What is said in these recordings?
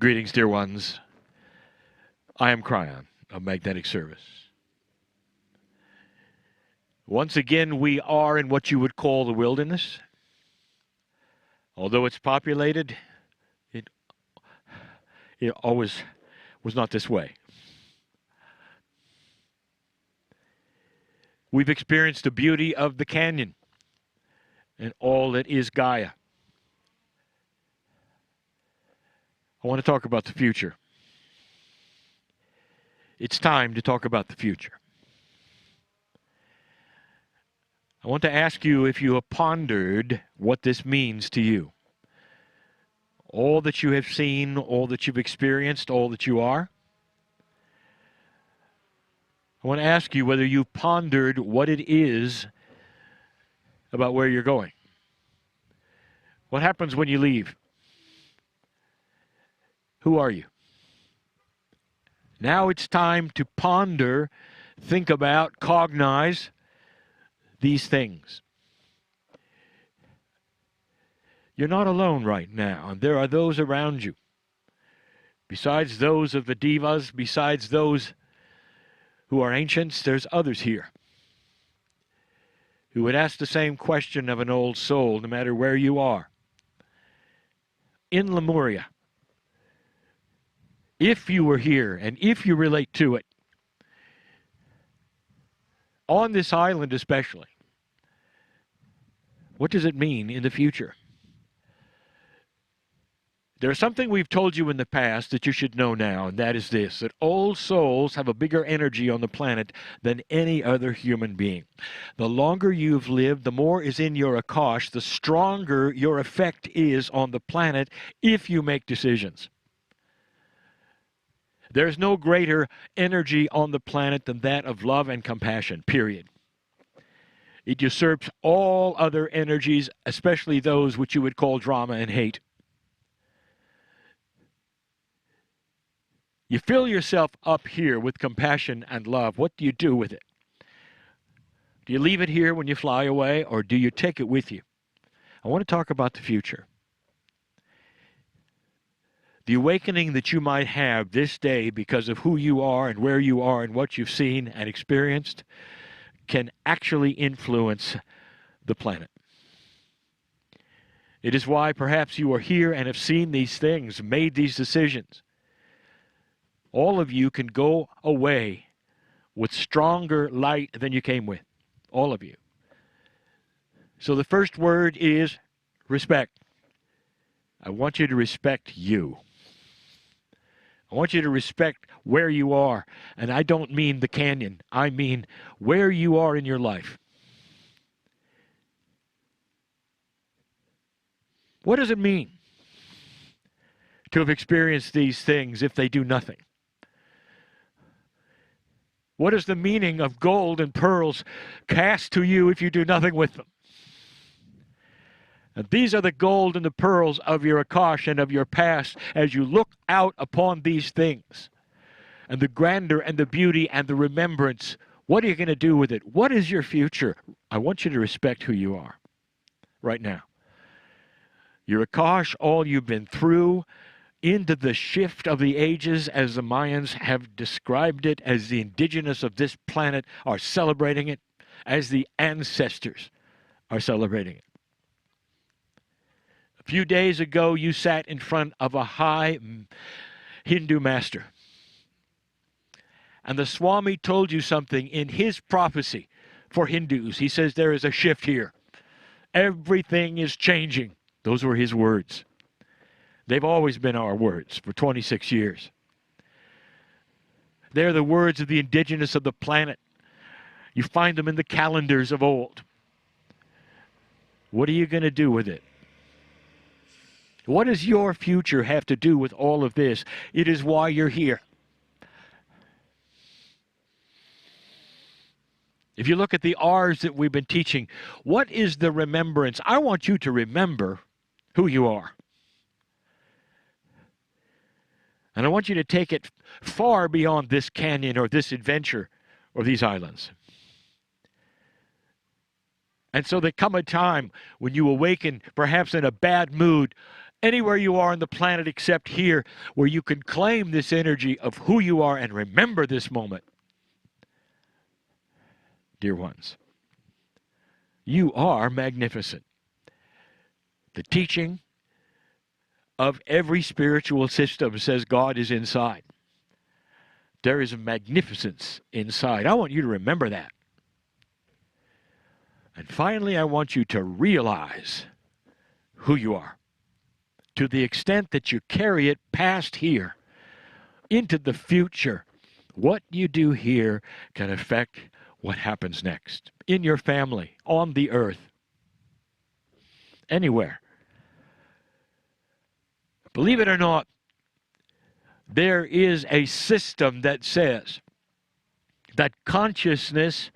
Greetings, dear ones. I am Kryon of Magnetic Service. Once again, we are in what you would call the wilderness. Although it's populated, it always was not this way. We've experienced the beauty of the canyon and all that is Gaia. I want to talk about the future. It's time to talk about the future. I want to ask you if you have pondered what this means to you. All that you have seen, all that you've experienced, all that you are. I want to ask you whether you've pondered what it is about where you're going. What happens when you leave? Who are you? Now it's time to ponder, think about, cognize these things. You're not alone right now, and there are those around you. Besides those of the divas, besides those who are ancients, there's others here who would ask the same question of an old soul, no matter where you are. In Lemuria, if you were here and if you relate to it, on this island especially, what does it mean in the future? There's something we've told you in the past that you should know now, and that is this, that old souls have a bigger energy on the planet than any other human being. The longer you've lived, the more is in your Akash, the stronger your effect is on the planet if you make decisions. There's no greater energy on the planet than that of love and compassion, period. It usurps all other energies, especially those which you would call drama and hate. You fill yourself up here with compassion and love. What do you do with it? Do you leave it here when you fly away, or do you take it with you? I want to talk about the future. The awakening that you might have this day because of who you are and where you are and what you've seen and experienced can actually influence the planet. It is why perhaps you are here and have seen these things, made these decisions. All of you can go away with stronger light than you came with. All of you. So the first word is respect. I want you to respect you. I want you to respect where you are. And I don't mean the canyon. I mean where you are in your life. What does it mean to have experienced these things if they do nothing? What is the meaning of gold and pearls cast to you if you do nothing with them? And these are the gold and the pearls of your Akash and of your past as you look out upon these things. And the grandeur and the beauty and the remembrance. What are you going to do with it? What is your future? I want you to respect who you are right now. Your Akash, all you've been through, into the shift of the ages, as the Mayans have described it, as the indigenous of this planet are celebrating it, as the ancestors are celebrating it. A few days ago, you sat in front of a high Hindu master. And the Swami told you something in his prophecy for Hindus. He says there is a shift here. Everything is changing. Those were his words. They've always been our words for 26 years. They're the words of the indigenous of the planet. You find them in the calendars of old. What are you going to do with it? What does your future have to do with all of this? It is why you're here. If you look at the R's that we've been teaching, what is the remembrance? I want you to remember who you are. And I want you to take it far beyond this canyon or this adventure or these islands. And so there come a time when you awaken, perhaps in a bad mood, anywhere you are on the planet except here, where you can claim this energy of who you are and remember this moment. Dear ones, you are magnificent. The teaching of every spiritual system says God is inside. There is a magnificence inside. I want you to remember that. And finally, I want you to realize who you are, to the extent that you carry it past here into the future. What you do here can affect what happens next in your family, on the earth, anywhere. Believe it or not, there is a system that says that consciousness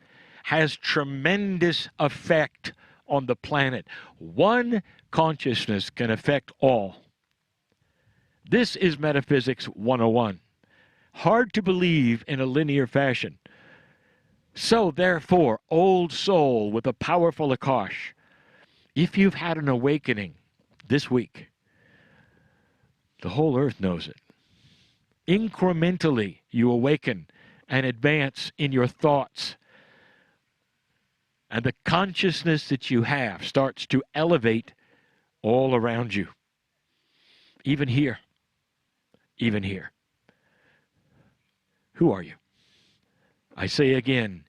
has tremendous effect on the planet. One consciousness can affect all. This is Metaphysics 101. Hard to believe in a linear fashion. So therefore, old soul with a powerful Akash, if you've had an awakening this week, the whole earth knows it. Incrementally, you awaken and advance in your thoughts. And the consciousness that you have starts to elevate all around you. Even here. Even here. Who are you? I say again,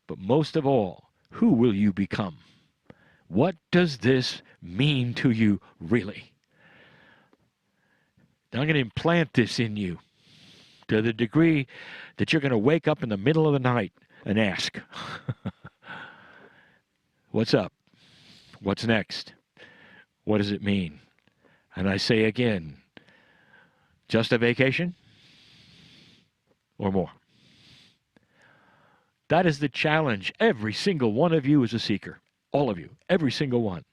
but most of all, who will you become? What does this mean to you really? Now I'm going to implant this in you to the degree that you're going to wake up in the middle of the night and ask, what's up? What's next? What does it mean? And I say again, just a vacation or more? That is the challenge. Every single one of you is a seeker. All of you. Every single one.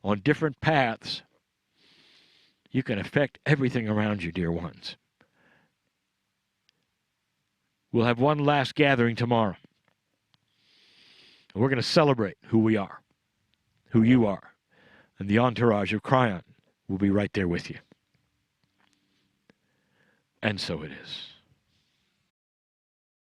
On different paths, you can affect everything around you, dear ones. We'll have one last gathering tomorrow. And we're going to celebrate who we are, who you are. And the entourage of Kryon will be right there with you. And so it is.